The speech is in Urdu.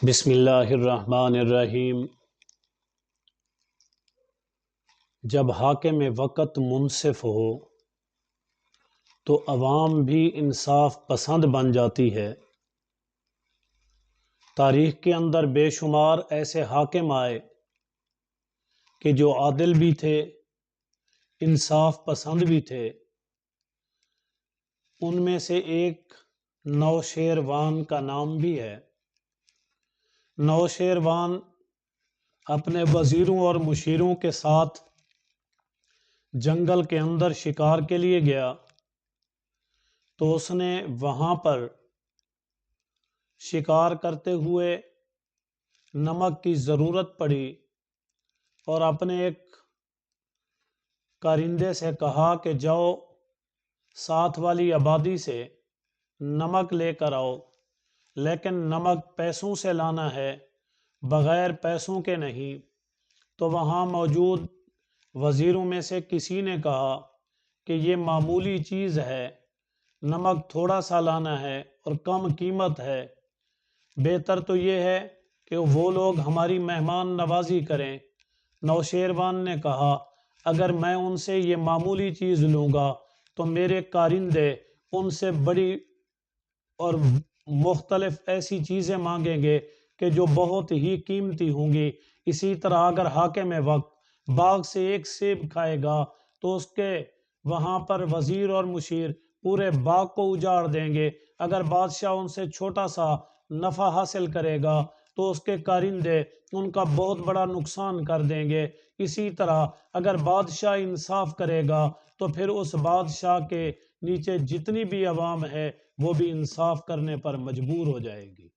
بسم اللہ الرحمن الرحیم۔ جب حاکم وقت منصف ہو تو عوام بھی انصاف پسند بن جاتی ہے۔ تاریخ کے اندر بے شمار ایسے حاکم آئے کہ جو عادل بھی تھے، انصاف پسند بھی تھے۔ ان میں سے ایک نوشیروان کا نام بھی ہے۔ نوشیروان اپنے وزیروں اور مشیروں کے ساتھ جنگل کے اندر شکار کے لیے گیا تو اس نے وہاں پر شکار کرتے ہوئے نمک کی ضرورت پڑی اور اپنے ایک کارندے سے کہا کہ جاؤ ساتھ والی آبادی سے نمک لے کر آؤ، لیکن نمک پیسوں سے لانا ہے، بغیر پیسوں کے نہیں۔ تو وہاں موجود وزیروں میں سے کسی نے کہا کہ یہ معمولی چیز ہے، نمک تھوڑا سا لانا ہے اور کم قیمت ہے، بہتر تو یہ ہے کہ وہ لوگ ہماری مہمان نوازی کریں۔ نوشیروان نے کہا اگر میں ان سے یہ معمولی چیز لوں گا تو میرے کارندے ان سے بڑی اور مختلف ایسی چیزیں مانگیں گے کہ جو بہت ہی قیمتی ہوں گی۔ اسی طرح اگر حاکم وقت باغ سے ایک سیب کھائے گا تو اس کے وہاں پر وزیر اور مشیر پورے باغ کو اجاڑ دیں گے۔ اگر بادشاہ ان سے چھوٹا سا نفع حاصل کرے گا تو اس کے کارندے ان کا بہت بڑا نقصان کر دیں گے۔ اسی طرح اگر بادشاہ انصاف کرے گا تو پھر اس بادشاہ کے نیچے جتنی بھی عوام ہے وہ بھی انصاف کرنے پر مجبور ہو جائے گی۔